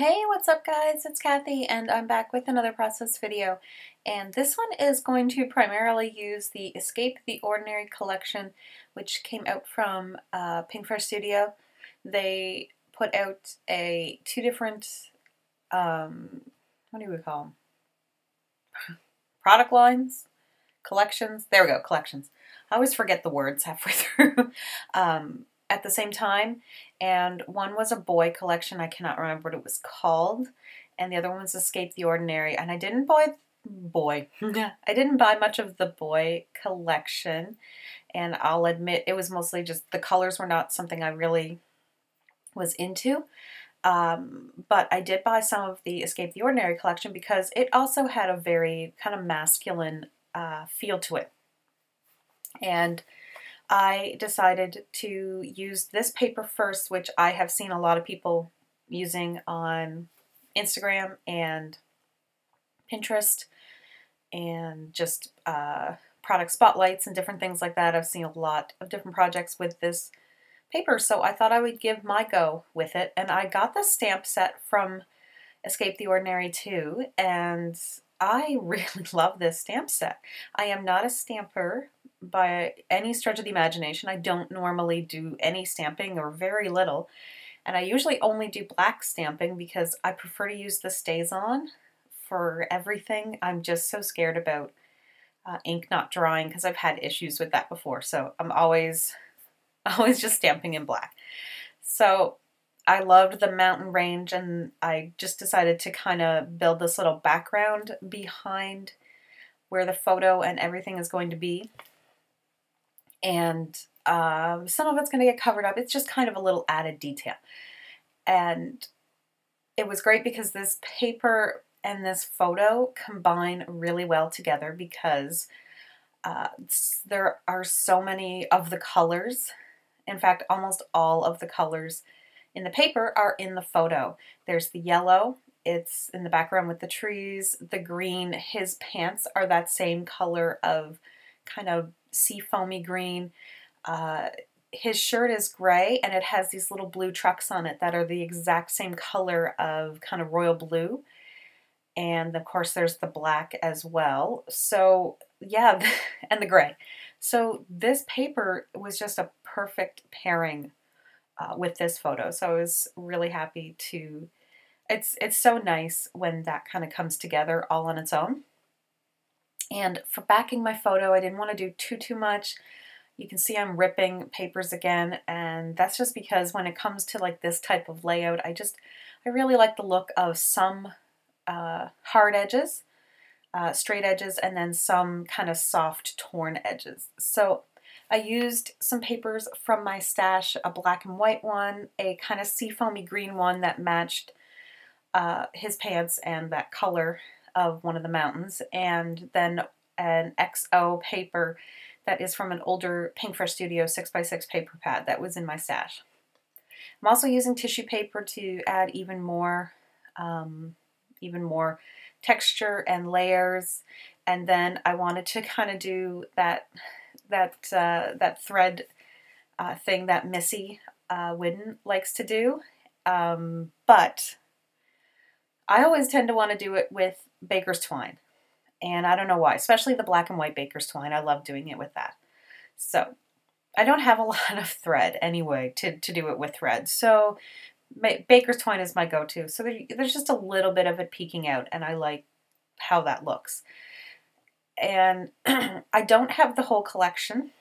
Hey, what's up guys? It's Kathy and I'm back with another process video, and this one is going to primarily use the Escape the Ordinary collection, which came out from Pinkfresh Studio. They put out two different what do we call them? Product lines? Collections? There we go, collections. I always forget the words halfway through. At the same time, and one was a boy collection. I cannot remember what it was called, and the other one was Escape the Ordinary. And I didn't buy I didn't buy much of the boy collection, and I'll admit it was mostly just the colors were not something I really was into. But I did buy some of the Escape the Ordinary collection because it also had a very kind of masculine feel to it. And I decided to use this paper first, which I have seen a lot of people using on Instagram and Pinterest and just product spotlights and different things like that. I've seen a lot of different projects with this paper, so I thought I would give my go with it. And I got the stamp set from Escape the Ordinary too, and I really love this stamp set. I am not a stamper by any stretch of the imagination. I don't normally do any stamping or very little, and I usually only do black stamping because I prefer to use the StazOn for everything. I'm just so scared about ink not drying because I've had issues with that before, so I'm always just stamping in black. So I loved the mountain range, and I just decided to kind of build this little background behind where the photo and everything is going to be. And some of it's going to get covered up. It's just kind of a little added detail. And it was great because this paper and this photo combine really well together because there are so many of the colors. In fact, almost all of the colors in the paper are in the photo. There's the yellow, it's in the background with the trees. The green, his pants are that same color of kind of sea foamy green. His shirt is gray, and it has these little blue trucks on it that are the exact same color of kind of royal blue. And of course there's the black as well. So yeah, and the gray. So this paper was just a perfect pairing with this photo. So I was really happy to, it's so nice when that kind of comes together all on its own. And for backing my photo, I didn't want to do too much. You can see I'm ripping papers again, and that's just because when it comes to like this type of layout, I really like the look of some hard edges, straight edges, and then some kind of soft torn edges. So I used some papers from my stash, a black and white one, a kind of seafoamy green one that matched his pants and that color of one of the mountains, and then an XO paper that is from an older Pinkfresh Studio 6x6 paper pad that was in my stash. I'm also using tissue paper to add even more texture and layers, and then I wanted to kind of do that thread thing that Missy Whidden likes to do, but I always tend to want to do it with baker's twine, and I don't know why, especially the black and white baker's twine. I love doing it with that. So I don't have a lot of thread anyway to do it with thread, so baker's twine is my go-to. So there's just a little bit of it peeking out, and I like how that looks. And I don't have the whole collection.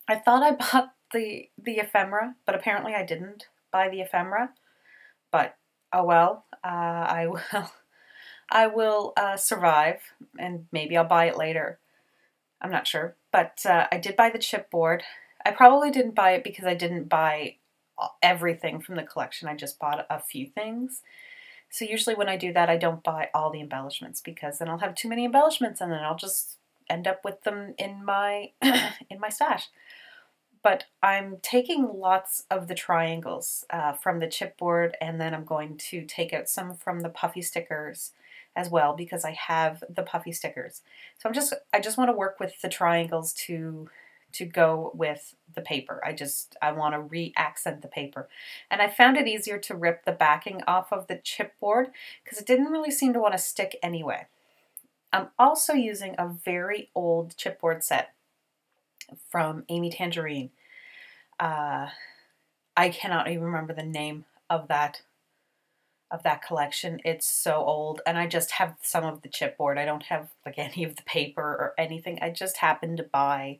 I thought I bought the ephemera, but apparently I didn't buy the ephemera. But oh well, I will survive, and maybe I'll buy it later. I'm not sure, but I did buy the chipboard. I probably didn't buy it because I didn't buy everything from the collection. I just bought a few things. So usually when I do that, I don't buy all the embellishments because then I'll have too many embellishments and then I'll just end up with them in my in my stash. But I'm taking lots of the triangles from the chipboard, and then I'm going to take out some from the puffy stickers as well because I have the puffy stickers. So I just want to work with the triangles to to go with the paper. I want to re-accent the paper. And I found it easier to rip the backing off of the chipboard because it didn't really seem to want to stick anyway. I'm also using a very old chipboard set from Amy Tangerine. I cannot even remember the name of that collection. It's so old, and I just have some of the chipboard. I don't have like any of the paper or anything. I just happened to buy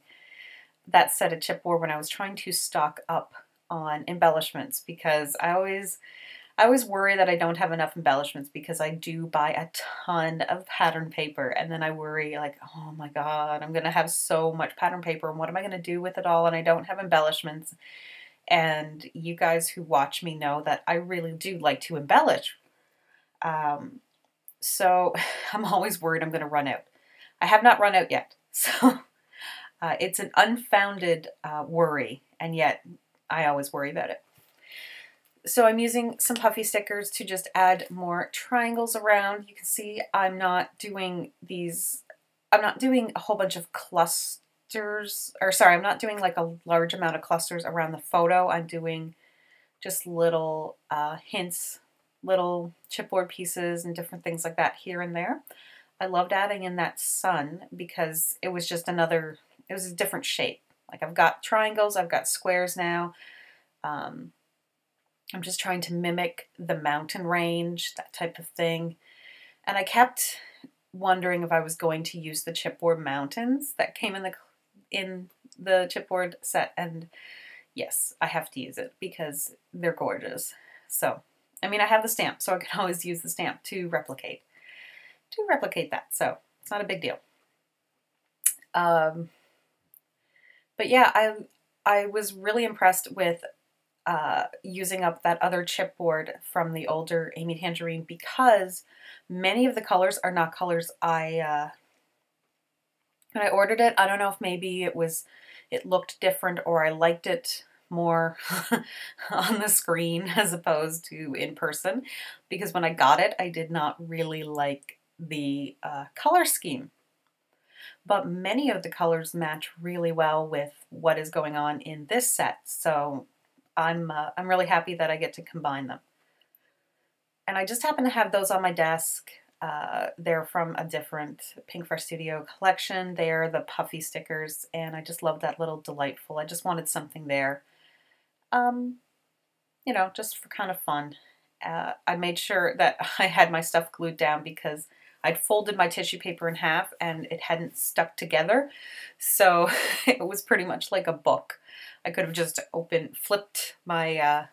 that set of chipboard when I was trying to stock up on embellishments, because I always worry that I don't have enough embellishments, because I do buy a ton of pattern paper, and then I worry like, oh my god, I'm gonna have so much pattern paper and what am I gonna do with it all, and I don't have embellishments. And you guys who watch me know that I really do like to embellish. So I'm always worried I'm going to run out. I have not run out yet. So it's an unfounded worry, and yet I always worry about it. So I'm using some puffy stickers to just add more triangles around. You can see I'm not doing a whole bunch of clusters. I'm not doing like a large amount of clusters around the photo. I'm doing just little hints, little chipboard pieces and different things like that here and there. I loved adding in that sun because it was just it was a different shape. Like I've got triangles, I've got squares now. I'm just trying to mimic the mountain range, that type of thing. And I kept wondering if I was going to use the chipboard mountains that came in the chipboard set, and yes, I have to use it because they're gorgeous. So, I mean, I have the stamp, so I can always use the stamp to replicate that. So it's not a big deal. But yeah, I was really impressed with using up that other chipboard from the older Amy Tangerine, because many of the colors are not colors when I ordered it. I don't know if maybe it looked different, or I liked it more on the screen as opposed to in person, because when I got it, I did not really like the color scheme. But many of the colors match really well with what is going on in this set, so I'm really happy that I get to combine them. And I just happen to have those on my desk. They're from a different Pink Fresh Studio collection. They're the puffy stickers, and I just love that little delightful. I just wanted something there, you know, just for kind of fun. I made sure that I had my stuff glued down because I'd folded my tissue paper in half and it hadn't stuck together. So it was pretty much like a book. I could have just flipped my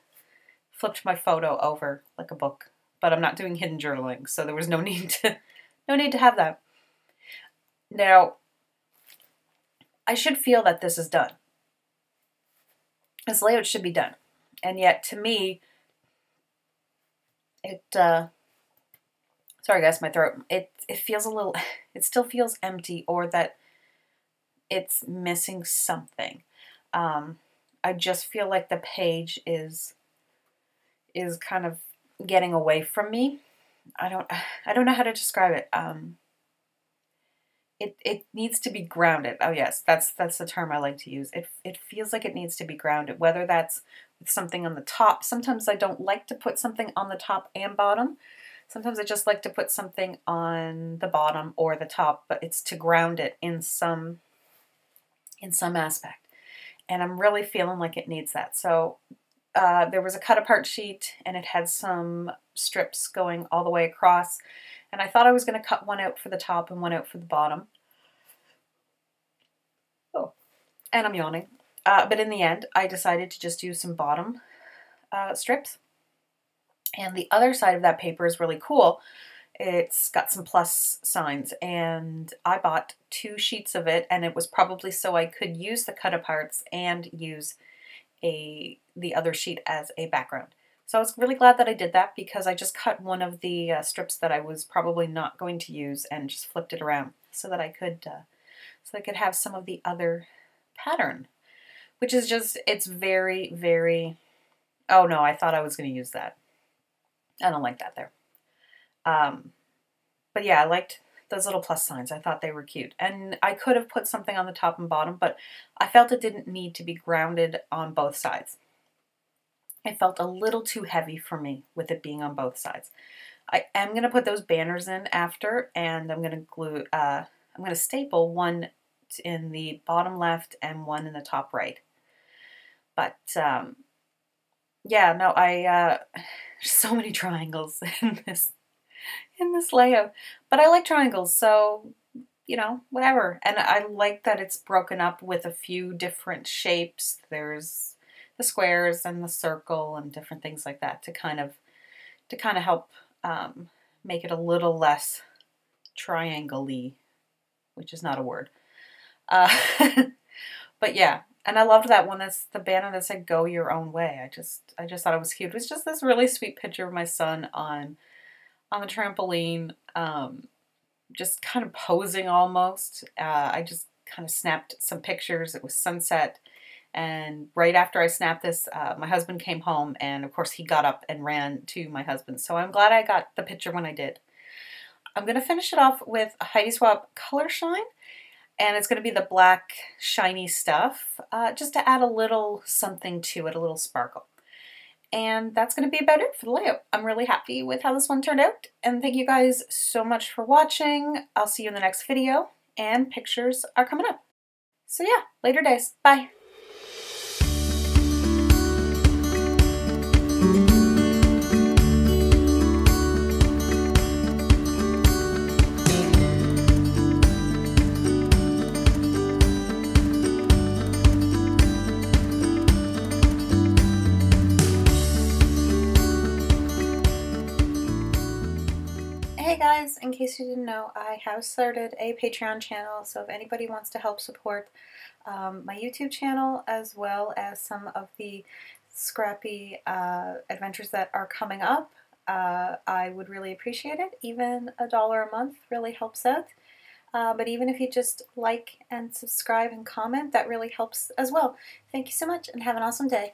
photo over like a book. But I'm not doing hidden journaling, so there was no need to have that. Now, I should feel that this is done. This layout should be done. And yet, to me, sorry guys, my throat, it feels a little, it still feels empty, or that it's missing something. I just feel like the page is kind of getting away from me. I don't know how to describe it. It needs to be grounded. Oh yes, that's the term I like to use. It feels like it needs to be grounded, whether that's with something on the top. Sometimes I don't like to put something on the top and bottom. Sometimes I just like to put something on the bottom or the top, but it's to ground it in some aspect. And I'm really feeling like it needs that. So there was a cut apart sheet, and it had some strips going all the way across, and I thought I was going to cut one out for the top and one out for the bottom. Oh, and I'm yawning. But in the end, I decided to just use some bottom strips. And the other side of that paper is really cool. It's got some plus signs, and I bought 2 sheets of it, and it was probably so I could use the cut aparts and use the other sheet as a background. So I was really glad that I did that, because I just cut one of the strips that I was probably not going to use and just flipped it around so that I could have some of the other pattern, which is just, it's very, very, oh no, I thought I was going to use that. I don't like that there. But yeah, I liked those little plus signs. I thought they were cute. And I could have put something on the top and bottom, but I felt it didn't need to be grounded on both sides. It felt a little too heavy for me with it being on both sides. I am going to put those banners in after, and I'm going to glue, I'm going to staple one in the bottom left and one in the top right. But, yeah, no, there's so many triangles in this layout. But I like triangles, so, you know, whatever. And I like that it's broken up with a few different shapes. There's the squares and the circle and different things like that to kind of help make it a little less triangle-y, which is not a word. But yeah, and I loved that one. That's the banner that said "Go Your Own Way." I just thought it was cute. It was just this really sweet picture of my son on the trampoline, just kind of posing almost. I just kind of snapped some pictures. It was sunset. And right after I snapped this, my husband came home, and of course he got up and ran to my husband. So I'm glad I got the picture when I did. I'm going to finish it off with a Heidi Swap Color Shine, and it's going to be the black shiny stuff, just to add a little something to it, a little sparkle. And that's going to be about it for the layout. I'm really happy with how this one turned out, and thank you guys so much for watching. I'll see you in the next video, and pictures are coming up. So yeah, later days. Bye. Hey guys, in case you didn't know, I have started a Patreon channel, so if anybody wants to help support my YouTube channel as well as some of the Scrappy adventures that are coming up, I would really appreciate it. Even $1 a month really helps out. But even if you just like and subscribe and comment, that really helps as well. Thank you so much and have an awesome day.